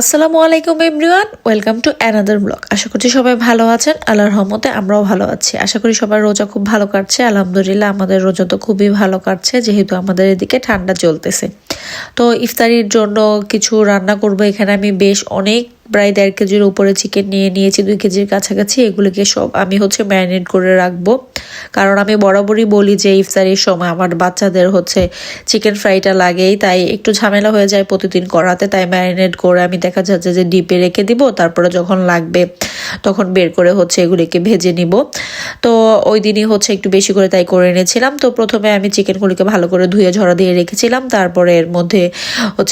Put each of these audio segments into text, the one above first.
আসসালামু আলাইকুম everyone, welcome to another blog. আশা করছি সবাই ভালো আছেন। আল্লাহর রহমতে আমরাও ভালো আছি। আশা করি সবার রোজা খুব ভালো কাটছে। আলহামদুলিল্লাহ আমাদের রোজা তো খুবই ভালো কাটছে, যেহেতু আমাদের এদিকে ঠান্ডা চলতেছে। তো ইফতারির জন্য কিছু রান্না করব। এখানে আমি বেশ অনেক প্রায় 1.5 কেজির উপরে চিকেন নিয়ে নিয়েছি, 2 কেজির কাছাকাছি। এগুলোকে সব আমি ম্যারিনেট করে রাখবো, কারণ আমি বরাবরই বলি যে ইফতারির সময় আমার বাচ্চাদের চিকেন ফ্রাইটা লাগেই, তাই একটু ঝামেলা হয়ে যায় প্রতিদিন করাতে। তাই ম্যারিনেট করে আমি দেখা যাচ্ছে যে ডিপে রেখে দিব, তারপরে যখন লাগবে তখন বের করে এগুলিকে ভেজে নিব। তো ওই দিনই একটু বেশি করে তাই করে এনেছিলাম। তো প্রথমে আমি চিকেনগুলিকে ভালো করে ধুয়ে ঝরা দিয়ে রেখেছিলাম, তারপরে এর মধ্যে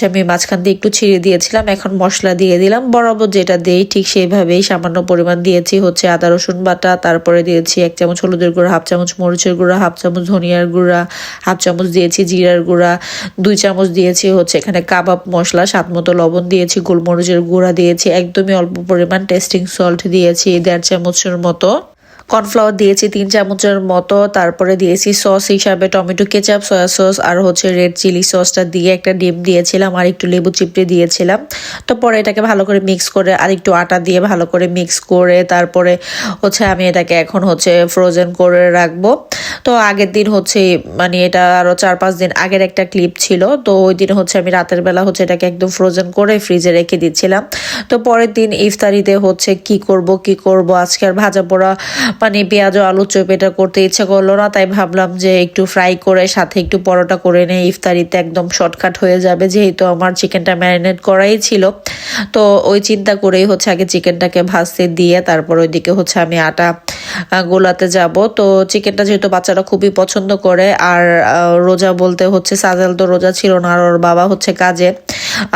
আমি মাঝখান দিয়ে একটু ছিঁড়ে দিয়েছিলাম। এখন মশলা দিয়ে দিলাম, বরাবর যেটা দেই ঠিক সেইভাবেই সামান্য পরিমাণ দিয়েছি আদা রসুন বাটা, তারপরে দিয়েছি 1 চামচ হলুদের গুঁড়া, 1/2 চামচ মরিচের গুঁড়া, 1/2 চামচ ধনিয়ার গুঁড়া, 1/2 চামচ দিয়েছি জিরার গুঁড়া, 2 চামচ দিয়েছি এখানে কাবাব মশলা, স্বাদ মতো লবণ দিয়েছি, গোলমরিচের গুঁড়া দিয়েছি, একদমই অল্প পরিমাণ টেস্টিং সল্ট দিয়েছি 1.5 চামচের মতো, কর্নফ্লাওয়ার দিয়েছি 3 চামচের মতো, তারপরে দিয়েছি সস হিসাবে টমেটো কেচাপ, সয়া সস আর রেড চিলি সসটা দিয়ে একটা ডিম দিয়েছিলাম আর একটু লেবু চিপড়ে দিয়েছিলাম। তো পরে এটাকে ভালো করে মিক্স করে আর একটু আটা দিয়ে ভালো করে মিক্স করে তারপরে আমি এটাকে এখন ফ্রোজেন করে রাখবো। তো আগের দিন মানে এটা আরো 4-5 দিন আগের একটা ক্লিপ ছিল। তো ওই দিন আমি রাতের বেলা এটাকে একদম ফ্রোজেন করে ফ্রিজে রেখে দিচ্ছিলাম। তো পরের দিন ইফতারিতে কি করব আজকে আর ভাজা পোড়া মানে পেঁয়াজ ও আলু চপ এটা করতে ইচ্ছা করলো না, তাই ভাবলাম যে একটু ফ্রাই করে সাথে একটু পরোটা করে নেই, ইফতারিতে একদম শর্টকাট হয়ে যাবে, যেহেতু আমার চিকেনটা ম্যারিনেট করাই ছিল। তো ওই চিন্তা করেই আগে চিকেনটাকে ভাজতে দিয়ে তারপর ওইদিকে আমি আটা গোলাতে যাব। তো চিকেনটা যেহেতু বাচ্চারা খুবই পছন্দ করে, আর রোজা বলতে সাজেল তো রোজা ছিল না, আর ওর বাবা কাজে,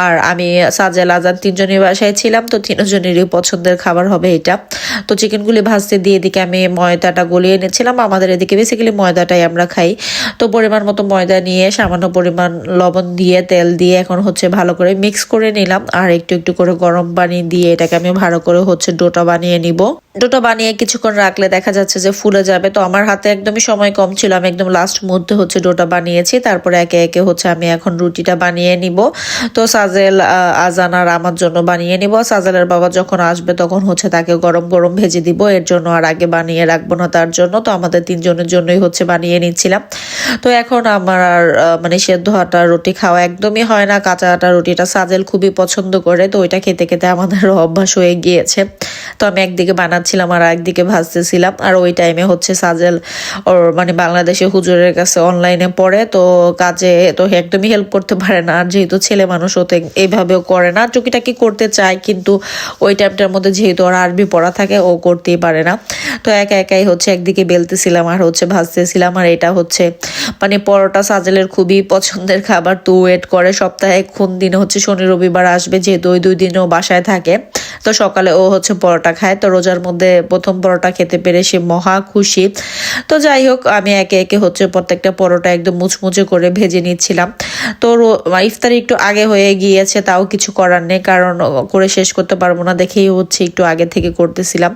আর আমি সাজেল আজান 3 জনই বাসায় ছিলাম। তো 3 জনেরই পছন্দের খাবার হবে এটা। তো চিকেনগুলি ভাজতে দিয়ে এদিকে আমি ময়দাটা গলিয়ে এনেছিলাম। আমাদের এদিকে বেসিক্যালি ময়দাটাই আমরা খাই। তো পরিমাণ মতো ময়দা নিয়ে সামান্য পরিমাণ লবণ দিয়ে তেল দিয়ে এখন ভালো করে মিক্স করে নিলাম, আর একটু একটু করে গরম পানি দিয়ে এটাকে আমি ভালো করে ডোটা বানিয়ে নিব। ডোটা বানিয়ে কিছুক্ষণ রাখলে দেখা যাচ্ছে যে ফুলে যাবে। তো আমার হাতে একদমই সময় কম ছিল, আমি একদম লাস্ট মুহূর্তে ডোটা বানিয়েছি। তারপরে একে একে আমি এখন রুটিটা বানিয়ে নিব। তো সাজেল, আজান আর আমার জন্য বানিয়ে নিব। সাজেলের বাবা যখন আসবে তখন তাকে গরম গরম ভেজে দিব, এর জন্য আর আগে বানিয়ে রাখবো না তার জন্য। তো আমাদের 3 জনের জন্যই বানিয়ে নিচ্ছিলাম। তো এখন আমার আর মানে সেদ্ধ আটা রুটি খাওয়া একদমই হয় না, কাঁচা আটা রুটিটা সাজেল খুবই পছন্দ করে। তো ওইটা খেতে খেতে আমাদের অভ্যাস হয়ে গিয়েছে। তো আমি একদিকে বানাচ্ছিলাম আর একদিকে ভাজতেছিলাম। আর ওই টাইমে সাজেল ওর মানে বাংলাদেশে হুজুরের কাছে অনলাইনে পড়ে, তো কাজে তো একদমই হেল্প করতে পারে না। আর যেহেতু ছেলে মানুষ এইভাবেও করে না, টুকিটাকি করতে চায়, কিন্তু ওই টাইমটার মধ্যে যেহেতু ওর আরবি পড়া থাকে ও করতেই পারে না। তো একা একাই একদিকে বেলতেছিলাম আর ভাজতেছিলাম। আর এটা মানে পরোটা সাজেলের খুবই পছন্দের খাবার। তো ওয়েট করে সপ্তাহে কোন দিনে শনি রবিবার আসবে, যেহেতু ওই 2 দিনও বাসায় থাকে। তো সকালে ও পরোটা খায়। তো রোজার মধ্যে প্রথম পরোটা খেতে পেরে সে মহা খুশি। তো যাই হোক, আমি একে একে প্রত্যেকটা পরোটা একদম মুচমুচে করে ভেজে নিচ্ছিলাম। তো ইফতারি একটু আগে হয়ে গিয়েছে, তাও কিছু করার নেই, কারণ করে শেষ করতে পারবো না দেখেই একটু আগে থেকে করতেছিলাম।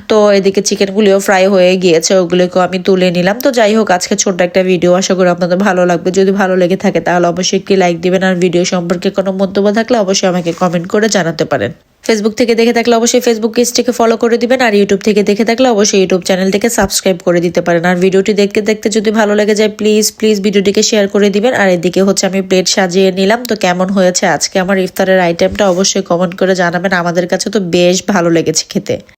তো এদিকে চিকেনগুলিও ফ্রাই হয়ে গিয়েছে, ওগুলোকেও আমি তুলে নিলাম। তো যাই হোক, আজকে ছোট্ট একটা ভিডিও, আশা করি আপনাদের ভালো লাগবে। যদি ভালো লেগে থাকে তাহলে অবশ্যই একটি লাইক দিবেন, আর ভিডিও সম্পর্কে কোনো মন্তব্য থাকলে অবশ্যই আমাকে কমেন্ট করে জানাতে পারেন। ফেসবুক থেকে দেখে থাকলে অবশ্যই ফেসবুক পেজটিকে ফলো করে দিবেন, আর ইউটিউব থেকে দেখে থাকলে অবশ্যই ইউটিউব চ্যানেলটিকে সাবস্ক্রাইব করে দিতে পারেন। আর ভিডিওটি দেখতে দেখতে যদি ভালো লেগে যায় প্লিজ ভিডিওটিকে শেয়ার করে দিবেন। আর এদিকে আমি প্লেট সাজিয়ে নিলাম। তো কেমন হয়েছে আজকে আমার ইফতারের আইটেমটা অবশ্যই কমেন্ট করে জানাবেন। আমাদের কাছে তো বেশ ভালো লেগেছে খেতে।